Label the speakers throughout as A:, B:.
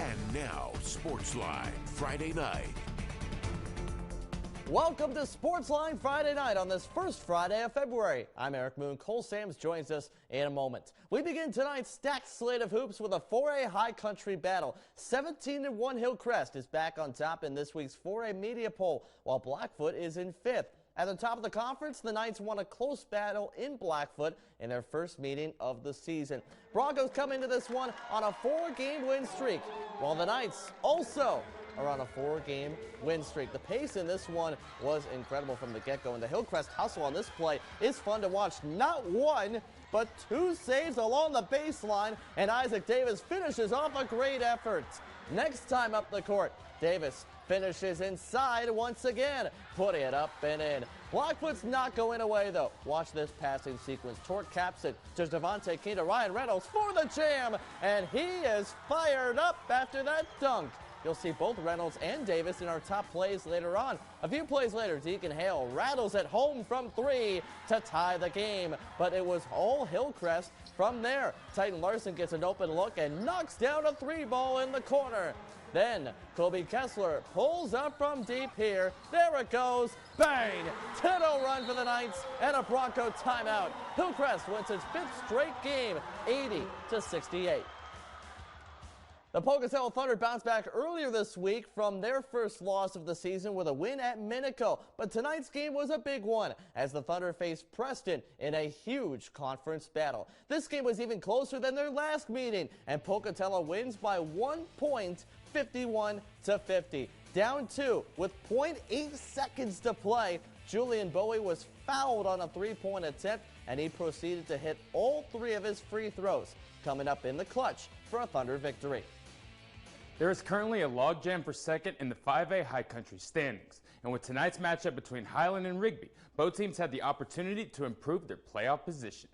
A: And now, Sportsline Friday night.
B: Welcome to Sportsline Friday night on this first Friday of February. I'm Eric Moon. Cole Sams joins us in a moment. We begin tonight's stacked slate of hoops with a 4A high country battle. 17-1 Hillcrest is back on top in this week's 4A media poll, while Blackfoot is in 5th. At the top of the conference, the Knights won a close battle in Blackfoot in their first meeting of the season. Broncos come into this one on a 4-game win streak, while the Knights also are on a 4-game win streak. The pace in this one was incredible from the get-go, and the Hillcrest hustle on this play is fun to watch. Not one, but 2 saves along the baseline, and Isaac Davis finishes off a great effort. Next time up the court, Davis finishes inside once again, putting it up and in. Blackfoot's not going away, though. Watch this passing sequence. Tort caps it to Devontae King to Ryan Reynolds for the jam, and he is fired up after that dunk. You'll see both Reynolds and Davis in our top plays later on. A few plays later, Deacon Hale rattles it home from 3 to tie the game, but it was all Hillcrest from there. Titan Larson gets an open look and knocks down a 3-ball in the corner. Then Kobe Kessler pulls up from deep here. There it goes. Bang! 10-0 run for the Knights and a Bronco timeout. Hillcrest wins its 5th straight game, 80-68. The Pocatello Thunder bounced back earlier this week from their first loss of the season with a win at Minico. But tonight's game was a big one as the Thunder faced Preston in a huge conference battle. This game was even closer than their last meeting, and Pocatello wins by 1 point, 51-50. Down 2 with 0.8 seconds to play. Julian Bowie was fouled on a 3-point attempt, and he proceeded to hit all 3 of his free throws, coming up in the clutch for a Thunder victory.
C: There is currently a logjam for second in the 5A High Country standings, and with tonight's matchup between Highland and Rigby, both teams had the opportunity to improve their playoff position.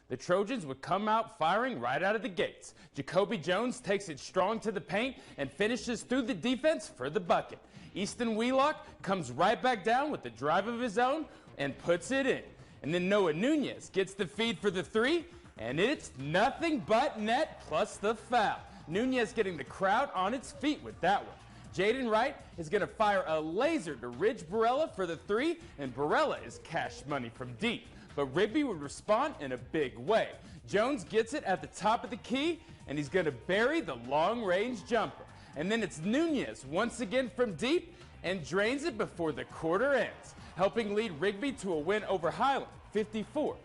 C: The Trojans would come out firing right out of the gates. Jacoby Jones takes it strong to the paint and finishes through the defense for the bucket. Easton Wheelock comes right back down with the drive of his own and puts it in. And then Noah Nunez gets the feed for the 3, and it's nothing but net plus the foul. Nunez getting the crowd on its feet with that one. Jaden Wright is going to fire a laser to Ridge Barella for the 3, and Barella is cash money from deep. But Rigby would respond in a big way. Jones gets it at the top of the key, and he's going to bury the long-range jumper. And then it's Nunez once again from deep and drains it before the quarter ends, helping lead Rigby to a win over Highland, 54-40.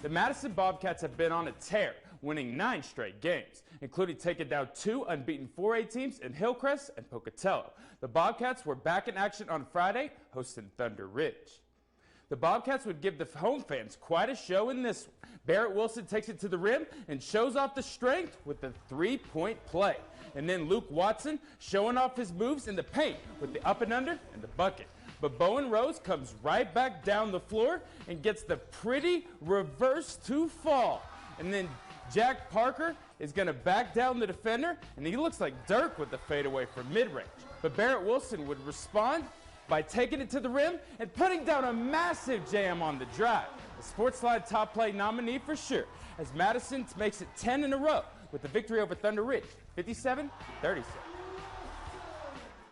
C: The Madison Bobcats have been on a tear, winning 9 straight games, including taking down 2 unbeaten 4A teams in Hillcrest and Pocatello. The Bobcats were back in action on Friday, hosting Thunder Ridge. The Bobcats would give the home fans quite a show in this one. Barrett Wilson takes it to the rim and shows off the strength with the 3-point play. And then Luke Watson showing off his moves in the paint with the up and under and the bucket. But Bowen Rose comes right back down the floor and gets the pretty reverse to fall. And then Jack Parker is going to back down the defender, and he looks like Dirk with the fadeaway from mid-range. But Barrett Wilson would respond by taking it to the rim and putting down a massive jam on the drive. A Sportsline top play nominee for sure, as Madison makes it 10 in a row with the victory over Thunder Ridge, 57-36.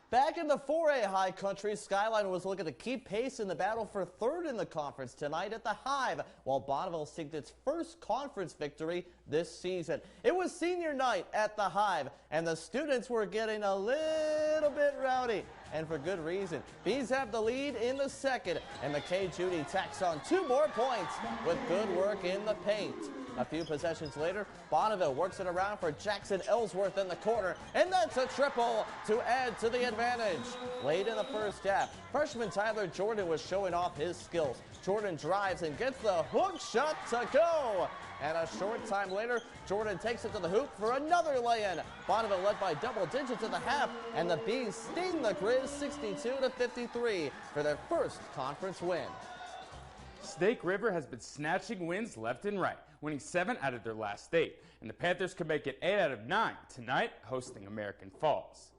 B: Back in the 4A High Country, Skyline was looking to keep pace in the battle for 3rd in the conference tonight at the Hive, while Bonneville seeked its first conference victory this season. It was senior night at the Hive, and the students were getting a little bit rowdy, and for good reason. Bees have the lead in the second, and McKay Judy tacks on 2 more points with good work in the paint. A few possessions later, Bonneville works it around for Jackson Ellsworth in the corner, and that's a triple to add to the advantage. Late in the first half, freshman Tyler Jordan was showing off his skills. Jordan drives and gets the hook shot to go. And a short time later, Jordan takes it to the hoop for another lay-in. Bonneville led by double digits at the half, and the Bees sting the Grizz 62-53 for their first conference win.
C: Snake River has been snatching wins left and right, winning 7 out of their last 8, and the Panthers could make it 8 out of 9 tonight, hosting American Falls.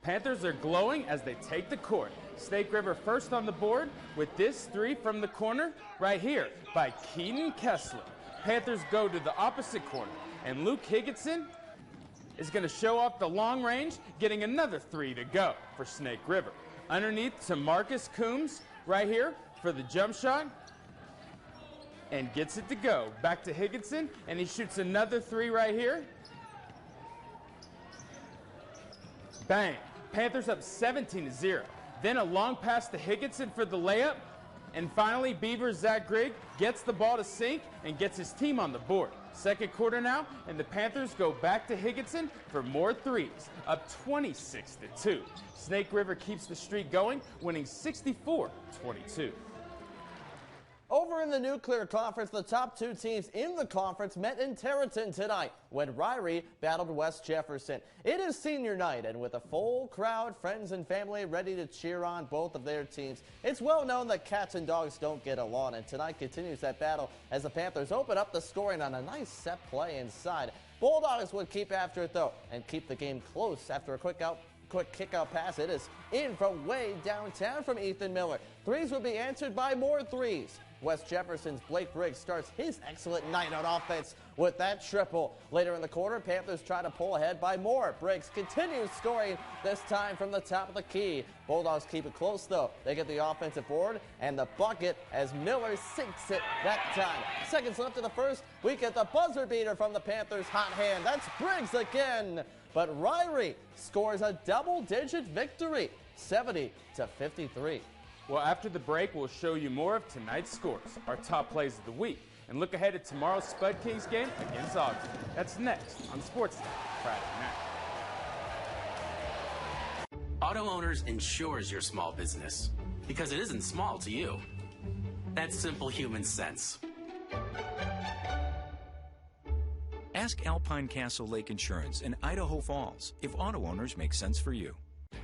C: Panthers are glowing as they take the court. Snake River first on the board with this 3 from the corner right here by Keaton Kessler. Panthers go to the opposite corner, and Luke Higginson is going to show off the long range, getting another 3 to go for Snake River. Underneath to Marcus Coombs right here for the jump shot, and gets it to go. Back to Higginson, and he shoots another 3 right here. Bang. Panthers up 17-0. Then a long pass to Higginson for the layup. And finally, Beavers' Zach Grigg gets the ball to sink and gets his team on the board. Second quarter now, and the Panthers go back to Higginson for more threes, up 26-2. Snake River keeps the streak going, winning 64-22.
B: Over in the Nuclear Conference, the top 2 teams in the conference met in Tarleton tonight when Ryrie battled West Jefferson. It is senior night, and with a full crowd, friends and family ready to cheer on both of their teams, it's well known that cats and dogs don't get along, and tonight continues that battle as the Panthers open up the scoring on a nice set play inside. Bulldogs would keep after it, though, and keep the game close after a quick kick-out pass. It is in from way downtown from Ethan Miller. Threes would be answered by more threes. West Jefferson's Blake Briggs starts his excellent night on offense with that triple. Later in the quarter, Panthers try to pull ahead by more. Briggs continues scoring, this time from the top of the key. Bulldogs keep it close, though. They get the offensive board and the bucket as Miller sinks it that time. Seconds left in the first, we get the buzzer beater from the Panthers' hot hand. That's Briggs again. But Ryrie scores a double-digit victory, 70-53.
C: Well, after the break, we'll show you more of tonight's scores, our top plays of the week, and look ahead at tomorrow's Spud Kings game against Ogden. That's next on Sports Night Friday night.
D: Auto Owners insures your small business because it isn't small to you. That's simple human sense.
E: Ask Alpine Castle Lake Insurance in Idaho Falls if auto owners make sense for you.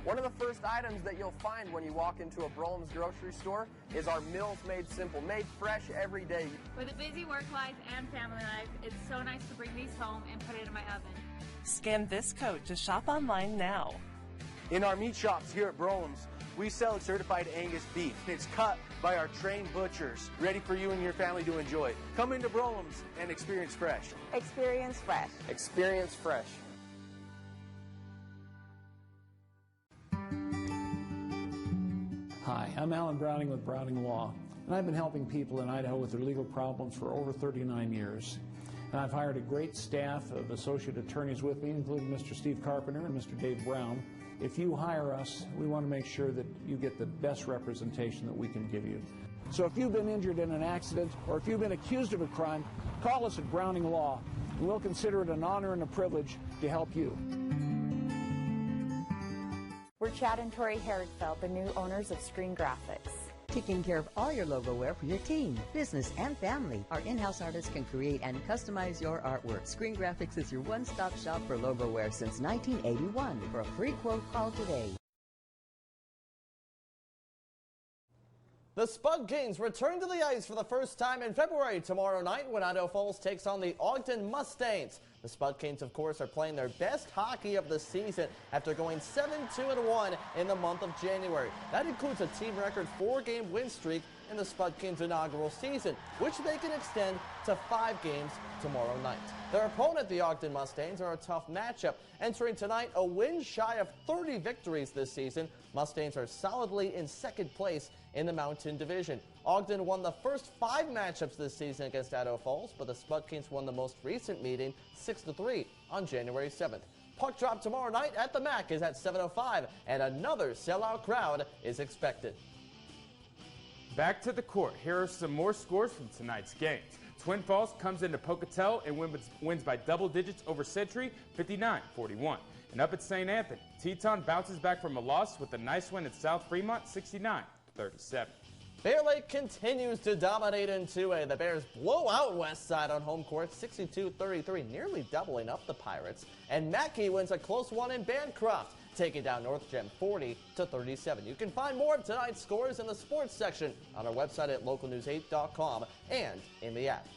F: One of the first items that you'll find when you walk into a Brohlm's grocery store is our Meals Made Simple, made fresh every day.
G: With a busy work life and family life, it's so nice to bring these home and put it in my oven.
H: Scan this code to shop online now.
F: In our meat shops here at Brohlm's, we sell certified Angus beef. It's cut by our trained butchers, ready for you and your family to enjoy. Come into Brohlm's and experience fresh.
I: Experience fresh.
F: Experience fresh.
J: Hi, I'm Alan Browning with Browning Law, and I've been helping people in Idaho with their legal problems for over 39 years. And I've hired a great staff of associate attorneys with me, including Mr. Steve Carpenter and Mr. Dave Brown. If you hire us, we want to make sure that you get the best representation that we can give you. So if you've been injured in an accident or if you've been accused of a crime, call us at Browning Law, and we'll consider it an honor and a privilege to help you.
I: We're Chad and Tori Herrickfeld, the new owners of Screen Graphics.
K: Taking care of all your logo wear for your team, business, and family. Our in-house artists can create and customize your artwork. Screen Graphics is your one-stop shop for logo wear since 1981. For a free quote, call today.
B: The Spud Kings return to the ice for the first time in February tomorrow night when Idaho Falls takes on the Ogden Mustangs. The Spud Kings, of course, are playing their best hockey of the season after going 7-2-1 in the month of January. That includes a team record 4-game win streak in the Spud Kings' inaugural season, which they can extend to 5 games tomorrow night. Their opponent, the Ogden Mustangs, are a tough matchup. Entering tonight a win shy of 30 victories this season, Mustangs are solidly in second place in the Mountain Division. Ogden won the first 5 matchups this season against Idaho Falls, but the Spud Kings won the most recent meeting 6-3 on January 7th. Puck drop tomorrow night at the MAC is at 7:05, and another sellout crowd is expected.
C: Back to the court. Here are some more scores from tonight's games. Twin Falls comes into Pocatello and wins by double digits over Century, 59-41. And up at St. Anthony, Teton bounces back from a loss with a nice win at South Fremont, 69-37.
B: Bear Lake continues to dominate in 2A. The Bears blow out Westside on home court, 62-33, nearly doubling up the Pirates. And Mackey wins a close one in Bancroft, taking down North Gem 40-37. You can find more of tonight's scores in the sports section on our website at localnews8.com and in the app.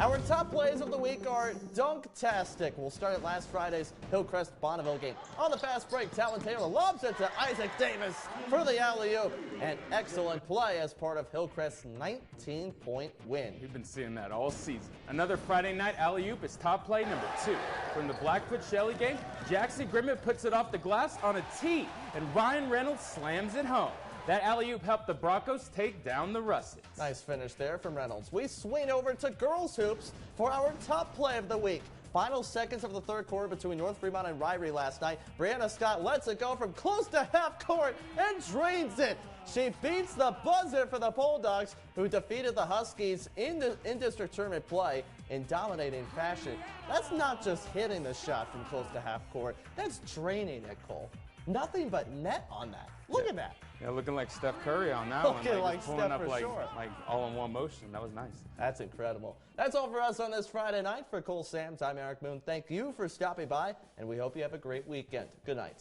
B: Our top plays of the week are Dunktastic. We'll start at last Friday's Hillcrest Bonneville game. On the fast break, Talon Taylor lobs it to Isaac Davis for the alley-oop. An excellent play as part of Hillcrest's 19-point win.
C: We've been seeing that all season. Another Friday night alley-oop is top play number 2. From the Blackfoot Shelley game, Jackson Grimmett puts it off the glass on a tee, and Ryan Reynolds slams it home. That alley-oop helped the Broncos take down the Russets.
B: Nice finish there from Reynolds. We swing over to girls hoops for our top play of the week. Final seconds of the third quarter between North Fremont and Ryrie last night. Brianna Scott lets it go from close to half court and drains it. She beats the buzzer for the Bulldogs, who defeated the Huskies in district tournament play in dominating fashion. That's not just hitting the shot from close to half court. That's draining it, Cole. Nothing but net on that. Look at that.
C: Yeah, looking like Steph Curry on that
B: Looking
C: one.
B: like
C: pulling
B: Steph
C: up
B: for
C: like,
B: sure.
C: like all in one motion. That was nice.
B: That's incredible. That's all for us on this Friday night. For Cole Sams, I'm Eric Moon. Thank you for stopping by, and we hope you have a great weekend. Good night.